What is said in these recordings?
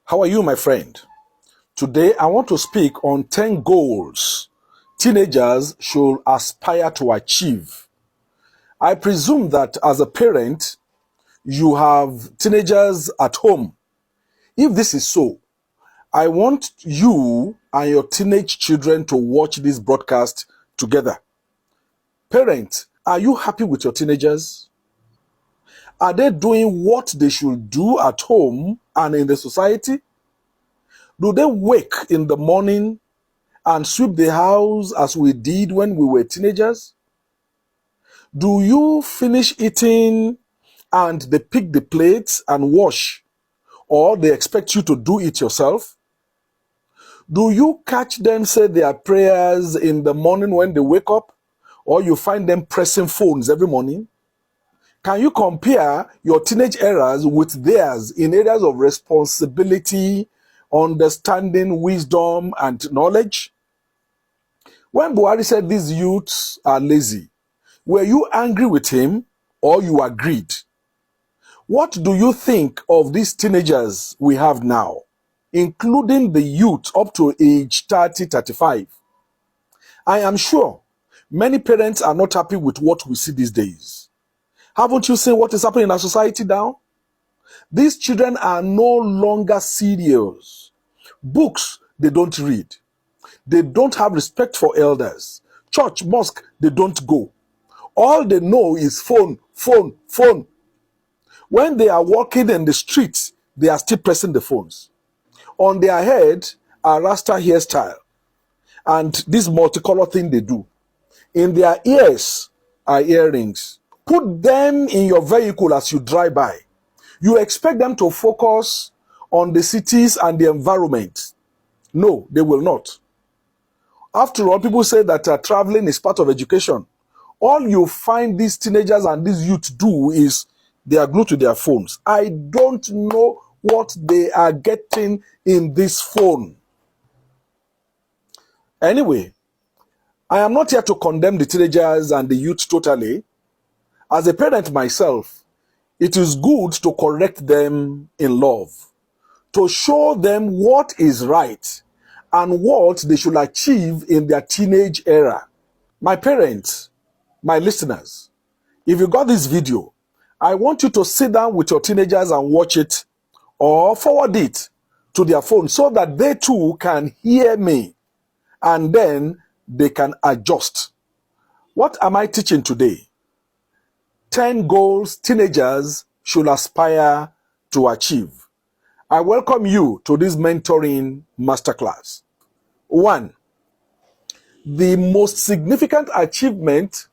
How are you, my friend? Today, I want to speak on 10 goals teenagers should aspire to achieve. I presume that as a parent, you have teenagers at home. If this is so, I want you and your teenage children to watch this broadcast together. Parents, are you happy with your teenagers? Are they doing what they should do at home and in the society? Do they wake in the morning and sweep the house as we did when we were teenagers? Do you finish eating and they pick the plates and wash, or they expect you to do it yourself? Do you catch them say their prayers in the morning when they wake up, or you find them pressing phones every morning? Can you compare your teenage eras with theirs in areas of responsibility, understanding, wisdom, and knowledge? When Buhari said these youths are lazy, were you angry with him or you agreed? What do you think of these teenagers we have now, including the youth up to age 30, 35? I am sure many parents are not happy with what we see these days. Haven't you seen what is happening in our society now? These children are no longer serious. Books, they don't read. They don't have respect for elders. Church, mosque, they don't go. All they know is phone, phone, phone. When they are walking in the streets, they are still pressing the phones. On their head are Rasta hairstyle and this multicolor thing they do. In their ears are earrings. Put them in your vehicle as you drive by. You expect them to focus on the cities and the environment. No, they will not. After all, people say that traveling is part of education. All you find these teenagers and these youth do is they are glued to their phones. I don't know what they are getting in this phone. Anyway, I am not here to condemn the teenagers and the youth totally. As a parent myself, it is good to correct them in love, to show them what is right and what they should achieve in their teenage era. My parents, my listeners, if you got this video, I want you to sit down with your teenagers and watch it or forward it to their phone so that they too can hear me and then they can adjust. What am I teaching today? 10 goals teenagers should aspire to achieve. I welcome you to this mentoring masterclass. 1. The most significant achievement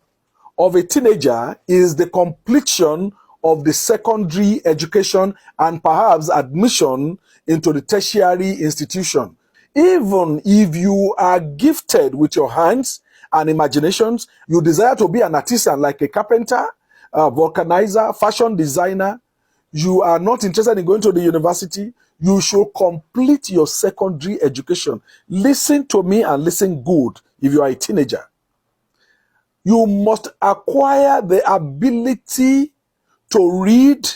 of a teenager is the completion of the secondary education and perhaps admission into the tertiary institution. Even if you are gifted with your hands and imaginations, you desire to be an artisan like a carpenter, a vulcanizer, fashion designer, you are not interested in going to the university, you should complete your secondary education. Listen to me and listen good if you are a teenager. You must acquire the ability to read,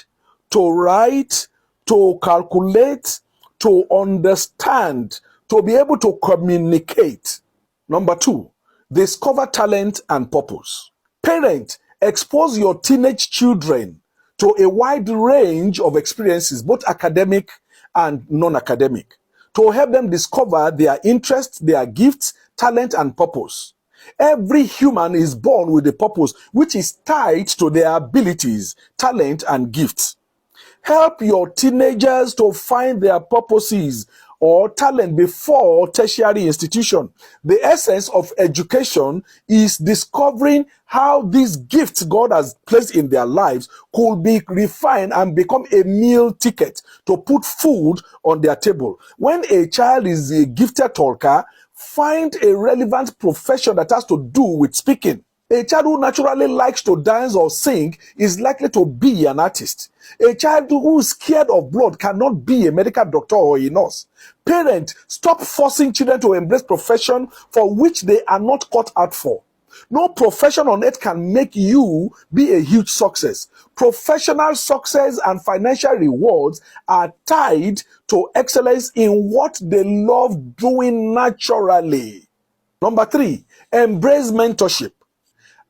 to write, to calculate, to understand, to be able to communicate. Number 2, discover talent and purpose. Parent, expose your teenage children to a wide range of experiences, both academic and non-academic, to help them discover their interests, their gifts, talent, and purpose. Every human is born with a purpose which is tied to their abilities, talent, and gifts. Help your teenagers to find their purposes or talent before tertiary institution. The essence of education is discovering how these gifts God has placed in their lives could be refined and become a meal ticket to put food on their table. When a child is a gifted talker, find a relevant profession that has to do with speaking. A child who naturally likes to dance or sing is likely to be an artist. A child who is scared of blood cannot be a medical doctor or a nurse. Parents, stop forcing children to embrace profession for which they are not cut out for. No profession on earth can make you be a huge success. Professional success and financial rewards are tied to excellence in what they love doing naturally. Number 3, embrace mentorship.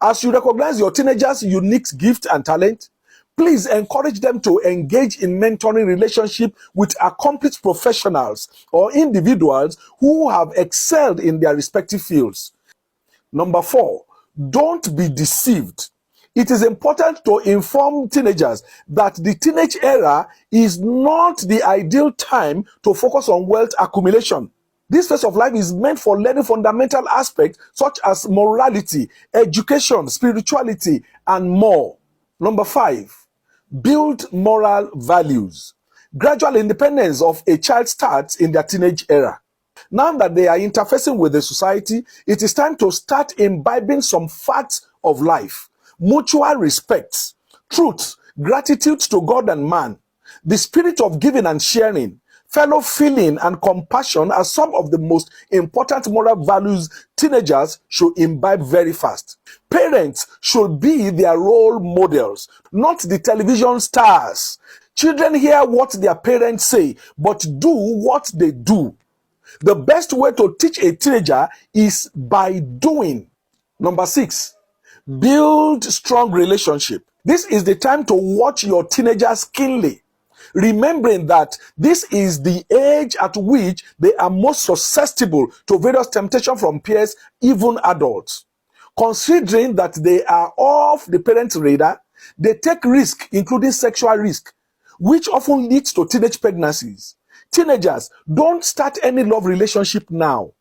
As you recognize your teenagers' unique gift and talent, please encourage them to engage in mentoring relationship with accomplished professionals or individuals who have excelled in their respective fields. Number 4, don't be deceived. It is important to inform teenagers that the teenage era is not the ideal time to focus on wealth accumulation. This phase of life is meant for learning fundamental aspects such as morality, education, spirituality, and more. Number 5, build moral values. Gradual independence of a child starts in their teenage era. Now that they are interfacing with the society, it is time to start imbibing some facts of life: mutual respect, truth, gratitude to God and man, the spirit of giving and sharing, fellow feeling and compassion are some of the most important moral values teenagers should imbibe very fast. Parents should be their role models, not the television stars. Children hear what their parents say, but do what they do. The best way to teach a teenager is by doing. Number 6, build strong relationship. This is the time to watch your teenagers keenly, remembering that this is the age at which they are most susceptible to various temptations from peers, even adults. Considering that they are off the parents' radar, they take risk, including sexual risk, which often leads to teenage pregnancies. Teenagers, don't start any love relationship now.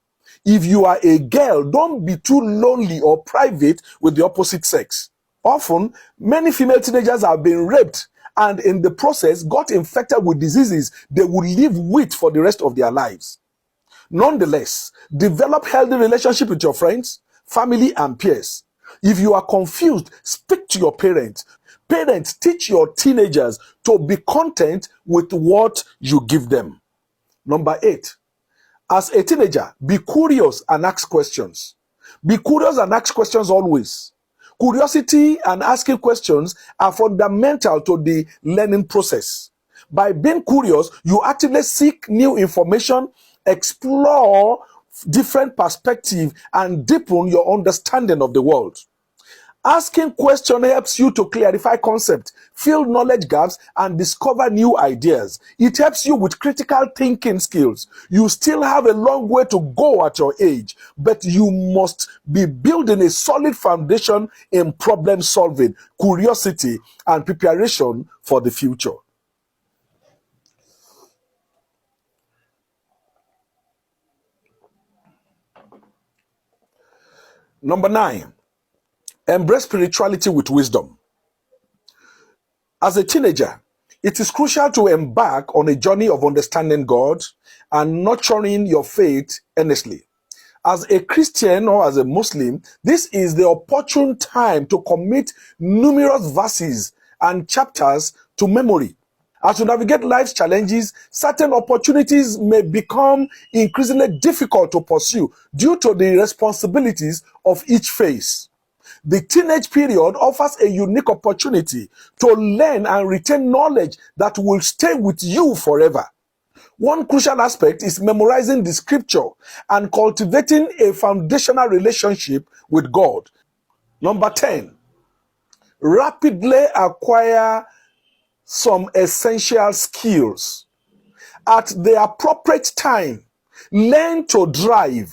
If you are a girl, don't be too lonely or private with the opposite sex. Often, many female teenagers have been raped and in the process got infected with diseases they will live with for the rest of their lives. Nonetheless, develop healthy relationship with your friends, family, and peers. If you are confused, speak to your parents. Parents, teach your teenagers to be content with what you give them. Number 8, as a teenager, be curious and ask questions. Be curious and ask questions always. Curiosity and asking questions are fundamental to the learning process. By being curious, you actively seek new information, explore different perspectives, and deepen your understanding of the world. Asking questions helps you to clarify concepts, fill knowledge gaps, and discover new ideas. It helps you with critical thinking skills. You still have a long way to go at your age, but you must be building a solid foundation in problem solving, curiosity, and preparation for the future. Number 9, embrace spirituality with wisdom. As a teenager, it is crucial to embark on a journey of understanding God and nurturing your faith earnestly. As a Christian or as a Muslim, this is the opportune time to commit numerous verses and chapters to memory. As you navigate life's challenges, certain opportunities may become increasingly difficult to pursue due to the responsibilities of each phase. The teenage period offers a unique opportunity to learn and retain knowledge that will stay with you forever. One crucial aspect is memorizing the scripture and cultivating a foundational relationship with God. Number 10, rapidly acquire some essential skills. At the appropriate time, learn to drive,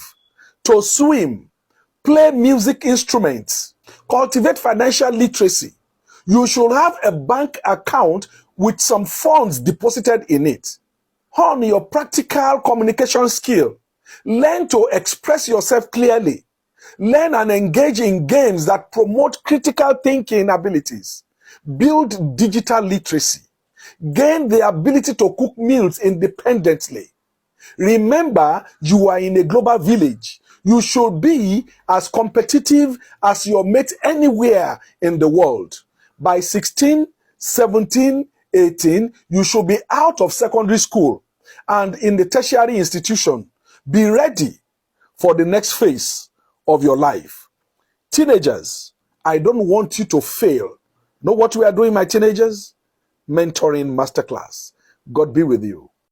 to swim, play music instruments, cultivate financial literacy. You should have a bank account with some funds deposited in it. Hone your practical communication skill. Learn to express yourself clearly. Learn and engage in games that promote critical thinking abilities. Build digital literacy. Gain the ability to cook meals independently. Remember, you are in a global village. You should be as competitive as your mate anywhere in the world. By 16, 17, 18, you should be out of secondary school and in the tertiary institution. Be ready for the next phase of your life. Teenagers, I don't want you to fail. Know what we are doing, my teenagers? Mentoring Masterclass. God be with you.